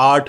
8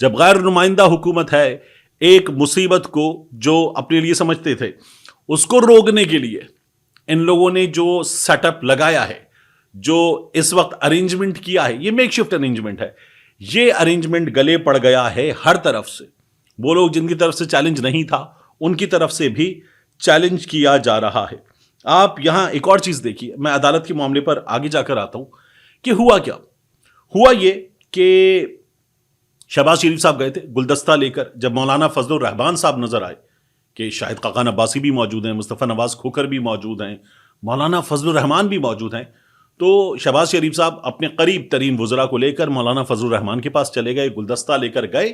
جب غیر نمائندہ حکومت ہے ایک مصیبت کو جو اپنے لیے سمجھتے تھے اس کو روکنے کے لیے ان لوگوں نے جو سیٹ اپ لگایا ہے, جو اس وقت ارینجمنٹ کیا ہے, یہ میک شفٹ ارینجمنٹ ہے. یہ ارینجمنٹ گلے پڑ گیا ہے ہر طرف سے. وہ لوگ جن کی طرف سے چیلنج نہیں تھا ان کی طرف سے بھی چیلنج کیا جا رہا ہے. آپ یہاں ایک اور چیز دیکھیے, میں عدالت کے معاملے پر آگے جا کر آتا ہوں کہ ہوا کیا. ہوا یہ کہ شہباز شریف صاحب گئے تھے گلدستہ لے کر. جب مولانا فضل الرحمان صاحب نظر آئے کہ شاہد خاقان عباسی بھی موجود ہیں, مصطفیٰ نواز کھوکھر بھی موجود ہیں, مولانا فضل الرحمان بھی موجود ہیں, تو شہباز شریف صاحب اپنے قریب ترین وزراء کو لے کر مولانا فضل الرحمان کے پاس چلے گئے, گلدستہ لے کر گئے,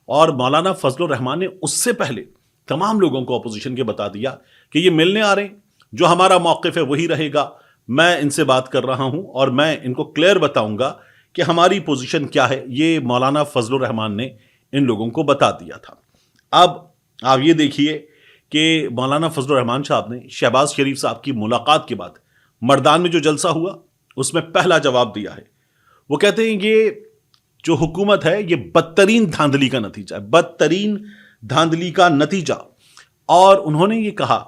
اور مولانا فضل الرحمان نے اس سے پہلے تمام لوگوں کو اپوزیشن کے بتا دیا کہ یہ ملنے آ رہے ہیں, جو ہمارا موقف ہے وہی رہے گا, میں ان سے بات کر رہا ہوں اور میں ان کو کلیئر بتاؤں گا کہ ہماری پوزیشن کیا ہے. یہ مولانا فضل الرحمان نے ان لوگوں کو بتا دیا تھا. اب آپ یہ دیکھیے کہ مولانا فضل الرحمان صاحب نے شہباز شریف صاحب کی ملاقات کے بعد مردان میں جو جلسہ ہوا اس میں پہلا جواب دیا ہے. وہ کہتے ہیں یہ جو حکومت ہے یہ بدترین دھاندلی کا نتیجہ ہے, بدترین دھاندلی کا نتیجہ. اور انہوں نے یہ کہا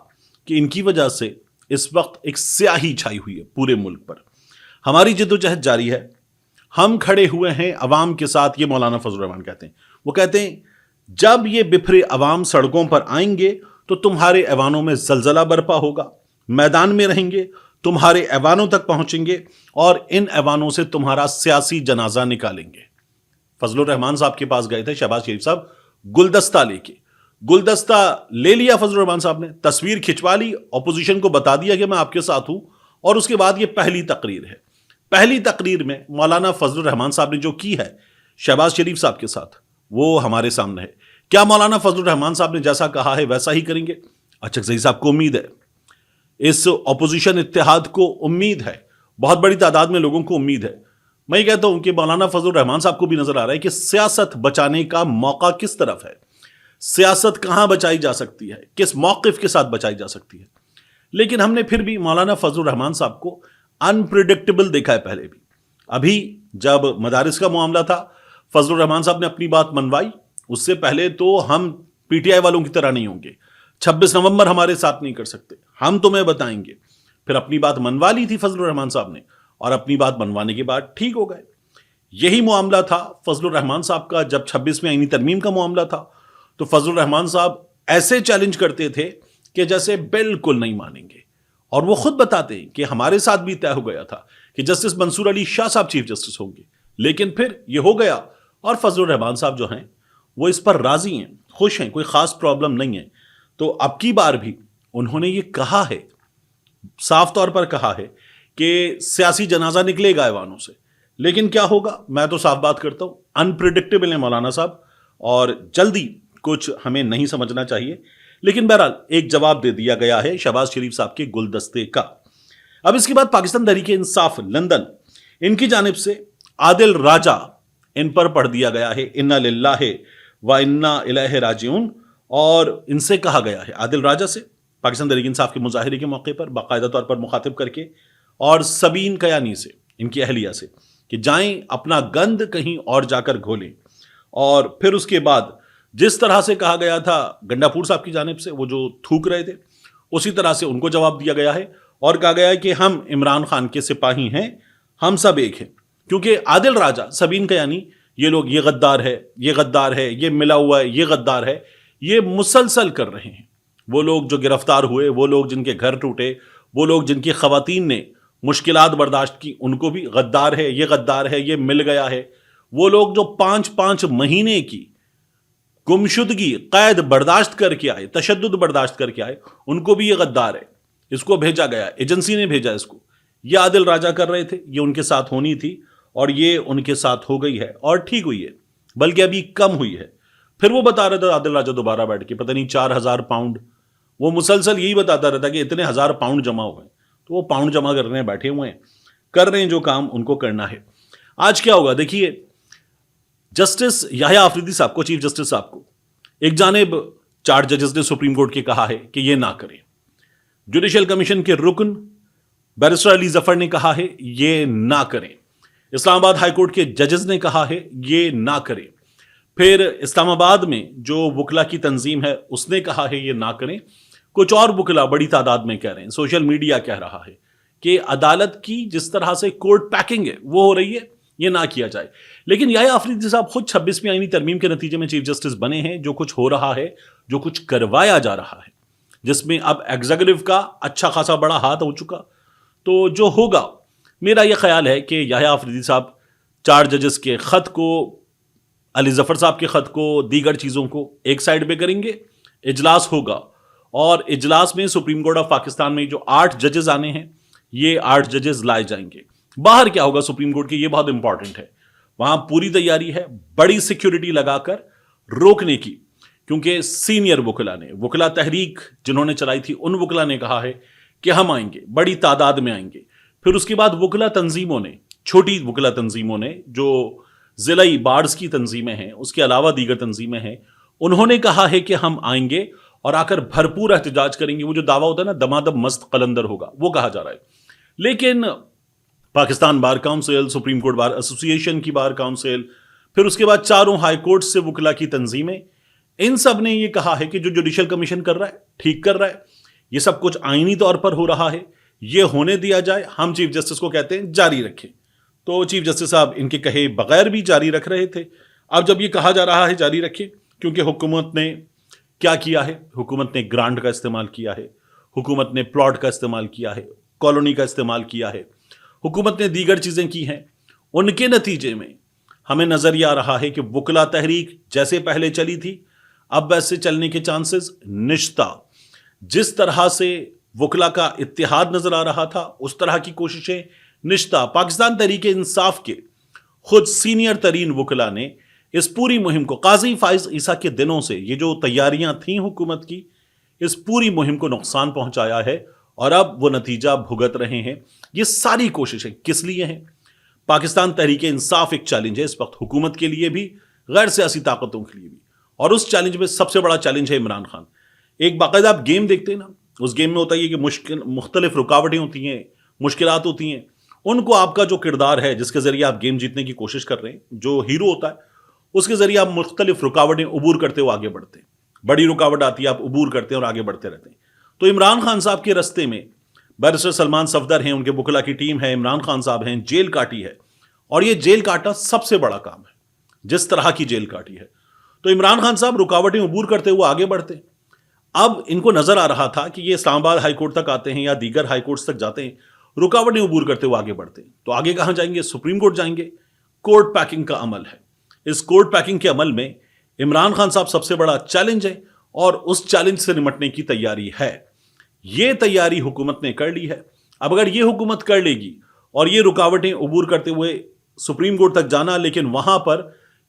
کہ ان کی وجہ سے اس وقت ایک سیاہی چھائی ہوئی ہے پورے ملک پر. ہماری جدوجہد جاری ہے, ہم کھڑے ہوئے ہیں عوام کے ساتھ. یہ مولانا فضل الرحمان کہتے ہیں. وہ کہتے ہیں جب یہ بپھرے عوام سڑکوں پر آئیں گے تو تمہارے ایوانوں میں زلزلہ برپا ہوگا, میدان میں رہیں گے, تمہارے ایوانوں تک پہنچیں گے اور ان ایوانوں سے تمہارا سیاسی جنازہ نکالیں گے. فضل الرحمان صاحب کے پاس گئے تھے شہباز شریف صاحب گلدستہ لے کے. گلدستہ لے لیا فضل الرحمان صاحب نے, تصویر کھنچوا لی, اپوزیشن کو بتا دیا کہ میں آپ کے ساتھ ہوں, اور اس کے بعد یہ پہلی تقریر ہے. پہلی تقریر میں مولانا فضل الرحمان صاحب نے جو کی ہے شہباز شریف صاحب کے ساتھ وہ ہمارے سامنے ہے. کیا مولانا فضل الرحمان صاحب نے جیسا کہا ہے ویسا ہی کریں گے؟ اچھک صاحب کو امید ہے, اس اپوزیشن اتحاد کو امید ہے, بہت بڑی تعداد میں لوگوں کو امید ہے. میں یہ کہتا ہوں کہ مولانا فضل الرحمان صاحب کو بھی نظر آ رہا ہے کہ سیاست بچانے کا موقع کس طرف ہے, سیاست کہاں بچائی جا سکتی ہے, کس موقف کے ساتھ بچائی جا سکتی ہے. لیکن ہم نے پھر بھی مولانا فضل الرحمان صاحب کو انپریڈکٹیبل دیکھا ہے. پہلے بھی ابھی جب مدارس کا معاملہ تھا فضل الرحمان صاحب نے اپنی بات منوائی, اس سے پہلے تو ہم پی ٹی آئی والوں کی طرح نہیں ہوں گے, 26 نومبر ہمارے ساتھ نہیں کر سکتے, ہم تمہیں بتائیں گے. پھر اپنی بات منوا لی تھی فضل الرحمان صاحب نے, اور اپنی بات منوانے کے بعد ٹھیک ہو گئے. یہی معاملہ تھا فضل الرحمان صاحب کا جب 26 میں آئینی ترمیم کا معاملہ تھا, تو فضل الرحمان صاحب ایسے چیلنج کرتے تھے کہ جیسے بالکل نہیں مانیں گے, اور وہ خود بتاتے ہیں کہ ہمارے ساتھ بھی طے ہو گیا تھا کہ جسٹس منصور علی شاہ صاحب چیف جسٹس ہوں گے, لیکن پھر یہ ہو گیا. اور فضل الرحمان صاحب جو ہیں وہ اس پر راضی ہیں, خوش ہیں, کوئی خاص پرابلم نہیں ہے. تو اب کی بار بھی انہوں نے یہ کہا ہے, صاف طور پر کہا ہے کہ سیاسی جنازہ نکلے گا ایوانوں سے. لیکن کیا ہوگا, میں تو صاف بات کرتا ہوں, انپریڈکٹیبل ہیں مولانا صاحب, اور جلدی کچھ ہمیں نہیں سمجھنا چاہیے. لیکن بہرحال ایک جواب دے دیا گیا ہے شہباز شریف صاحب کے گلدستے کا. اب اس کے بعد پاکستان تحریک انصاف لندن, ان کی جانب سے عادل راجہ ان پر پڑھ دیا گیا ہے انا للہ و انا الیہ راجعون, اور ان سے کہا گیا ہے عادل راجہ سے پاکستان تحریک انصاف کے مظاہرے کے موقع پر باقاعدہ طور پر مخاطب کر کے, اور سبین کیانی سے, ان کی اہلیہ سے, کہ جائیں اپنا گند کہیں اور جا کر گھولیں. اور پھر اس کے بعد جس طرح سے کہا گیا تھا گنڈا پور صاحب کی جانب سے, وہ جو تھوک رہے تھے, اسی طرح سے ان کو جواب دیا گیا ہے, اور کہا گیا ہے کہ ہم عمران خان کے سپاہی ہیں, ہم سب ایک ہیں. کیونکہ عادل راجہ, سبین کیانی, یہ لوگ یہ غدار ہے, یہ غدار ہے, یہ ملا ہوا ہے, یہ غدار ہے, یہ مسلسل کر رہے ہیں. وہ لوگ جو گرفتار ہوئے, وہ لوگ جن کے گھر ٹوٹے, وہ لوگ جن کی خواتین نے مشکلات برداشت کی, ان کو بھی غدار ہے, یہ غدار ہے, یہ مل گیا ہے. وہ لوگ جو 5 مہینے کی گمشدگی قید برداشت کر کے آئے, تشدد برداشت کر کے آئے, ان کو بھی یہ غدار ہے. اس کو بھیجا گیا, ایجنسی نے بھیجا اس کو. یہ عادل راجہ کر رہے تھے, یہ ان کے ساتھ ہونی تھی, اور یہ ان کے ساتھ ہو گئی ہے, اور ٹھیک ہوئی ہے, بلکہ ابھی کم ہوئی ہے. پھر وہ بتا رہا تھا عادل راجہ دوبارہ بیٹھ کے, پتہ نہیں 4000 پاؤنڈ, وہ مسلسل یہی بتاتا رہتا کہ اتنے 1000 پاؤنڈ جمع ہوئے. تو وہ پاؤنڈ جمع کرنے بیٹھے ہوئے ہیں, کر رہے ہیں جو کام ان کو کرنا ہے. آج کیا ہوگا دیکھیے, جسٹس یحییٰ آفریدی صاحب کو, چیف جسٹس صاحب کو, ایک جانب 4 ججز نے سپریم کورٹ کے کہا ہے کہ یہ نہ کریں. جوڈیشل کمیشن کے رکن بیرسٹر علی ظفر نے کہا ہے یہ نہ کریں. اسلام آباد ہائی کورٹ کے ججز نے کہا ہے یہ نہ کریں. پھر اسلام آباد میں جو وکلا کی تنظیم ہے اس نے کہا ہے یہ نہ کریں. کچھ اور وکلا بڑی تعداد میں کہہ رہے ہیں, سوشل میڈیا کہہ رہا ہے کہ عدالت کی جس طرح سے کورٹ پیکنگ ہے وہ ہو رہی ہے, یہ نہ کیا جائے. لیکن یحییٰ آفریدی صاحب خود 26ویں آئینی ترمیم کے نتیجے میں چیف جسٹس بنے ہیں. جو کچھ ہو رہا ہے, جو کچھ کروایا جا رہا ہے, جس میں اب ایگزیکٹو کا اچھا خاصا بڑا ہاتھ ہو چکا, تو جو ہوگا میرا یہ خیال ہے کہ یحییٰ آفریدی صاحب 4 ججز کے خط کو, علی ظفر صاحب کے خط کو, دیگر چیزوں کو ایک سائڈ پہ کریں گے. اجلاس ہوگا اور اجلاس میں سپریم کورٹ آف پاکستان میں جو 8 ججز آنے ہیں یہ 8 ججز لائے جائیں گے. باہر کیا ہوگا سپریم کورٹ کی, یہ بہت امپورٹنٹ ہے. وہاں پوری تیاری ہے بڑی سیکیورٹی لگا کر روکنے کی, کیونکہ سینئر وکلا نے, وکلا تحریک جنہوں نے چلائی تھی ان وکلا نے کہا ہے کہ ہم آئیں گے, بڑی تعداد میں آئیں گے. پھر اس کے بعد وکلا تنظیموں نے, چھوٹی وکلا تنظیموں نے جو ضلعی بارز کی تنظیمیں ہیں, اس کے علاوہ دیگر تنظیمیں ہیں, انہوں نے کہا ہے کہ ہم آئیں گے اور آ کر بھرپور احتجاج کریں گے. وہ جو دعویٰ ہوتا ہے نا دمادم مست قلندر ہوگا, وہ کہا جا رہا ہے. لیکن Pakistan bar council, supreme court bar ایسوسی ایشن کی بار کونسل, پھر اس کے بعد 4 ہائی کورٹ سے وکلا کی تنظیمیں, ان سب نے یہ کہا ہے کہ جو جوڈیشل کمیشن کر رہا ہے ٹھیک کر رہا ہے, یہ سب کچھ آئینی طور پر ہو رہا ہے, یہ ہونے دیا جائے. ہم چیف جسٹس کو کہتے ہیں جاری رکھیں. تو چیف جسٹس صاحب ان کے کہے بغیر بھی جاری رکھ رہے تھے. اب جب یہ کہا جا رہا ہے جاری رکھیں, کیونکہ حکومت نے کیا کیا ہے, حکومت نے گرانٹ کا استعمال کیا ہے, حکومت نے پلاٹ کا استعمال کیا ہے, کالونی کا استعمال کیا ہے, حکومت نے دیگر چیزیں کی ہیں. ان کے نتیجے میں ہمیں نظر یہ آ رہا ہے کہ وکلا تحریک جیسے پہلے چلی تھی اب ویسے چلنے کے چانسز نشتا. جس طرح سے وکلا کا اتحاد نظر آ رہا تھا اس طرح کی کوششیں نشتا. پاکستان تحریک انصاف کے خود سینئر ترین وکلا نے اس پوری مہم کو, قاضی فائز عیسیٰ کے دنوں سے یہ جو تیاریاں تھیں حکومت کی, اس پوری مہم کو نقصان پہنچایا ہے اور اب وہ نتیجہ بھگت رہے ہیں. یہ ساری کوششیں کس لیے ہیں؟ پاکستان تحریک انصاف ایک چیلنج ہے اس وقت حکومت کے لیے بھی, غیر سیاسی طاقتوں کے لیے بھی, اور اس چیلنج میں سب سے بڑا چیلنج ہے عمران خان. ایک باقاعدہ آپ گیم دیکھتے ہیں نا, اس گیم میں ہوتا ہے کہ مختلف رکاوٹیں ہوتی ہیں, مشکلات ہوتی ہیں, ان کو آپ کا جو کردار ہے جس کے ذریعے آپ گیم جیتنے کی کوشش کر رہے ہیں, جو ہیرو ہوتا ہے, اس کے ذریعے آپ مختلف رکاوٹیں عبور کرتے ہو آگے بڑھتے ہیں. بڑی رکاوٹ آتی ہے, آپ عبور کرتے ہیں اور آگے بڑھتے رہتے ہیں. تو عمران خان صاحب کے رستے میں بیرسٹر سلمان صفدر ہیں, ان کے وکلا کی ٹیم ہے, عمران خان صاحب ہیں, جیل کاٹی ہے, اور یہ جیل کاٹنا سب سے بڑا کام ہے جس طرح کی جیل کاٹی ہے. تو عمران خان صاحب رکاوٹیں عبور کرتے ہوئے آگے بڑھتے ہیں. اب ان کو نظر آ رہا تھا کہ یہ اسلام آباد ہائی کورٹ تک آتے ہیں یا دیگر ہائی کورٹس تک جاتے ہیں, رکاوٹیں عبور کرتے ہوئے آگے بڑھتے ہیں. تو آگے کہاں جائیں گے؟ سپریم کورٹ جائیں گے. کورٹ پیکنگ کا عمل ہے. اس کورٹ پیکنگ کے عمل میں عمران خان صاحب سب سے بڑا چیلنج ہے, اور اس چیلنج سے نمٹنے کی تیاری ہے. یہ تیاری حکومت نے کر لی ہے. اب اگر یہ حکومت کر لے گی اور یہ رکاوٹیں عبور کرتے ہوئے سپریم کورٹ تک جانا, لیکن وہاں پر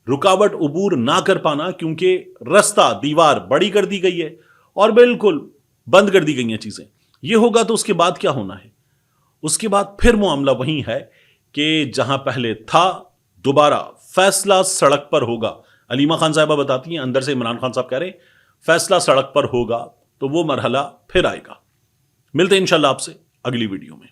رکاوٹ عبور نہ کر پانا کیونکہ رستہ, دیوار بڑی کر دی گئی ہے اور بالکل بند کر دی گئی ہیں چیزیں, یہ ہوگا تو اس کے بعد کیا ہونا ہے؟ اس کے بعد پھر معاملہ وہی ہے کہ جہاں پہلے تھا دوبارہ فیصلہ سڑک پر ہوگا. علیمہ خان صاحبہ بتاتی ہیں, اندر سے عمران خان صاحب کہہ رہے ہیں فیصلہ سڑک پر ہوگا, تو وہ مرحلہ پھر آئے گا. ملتے ہیں انشاءاللہ آپ سے اگلی ویڈیو میں.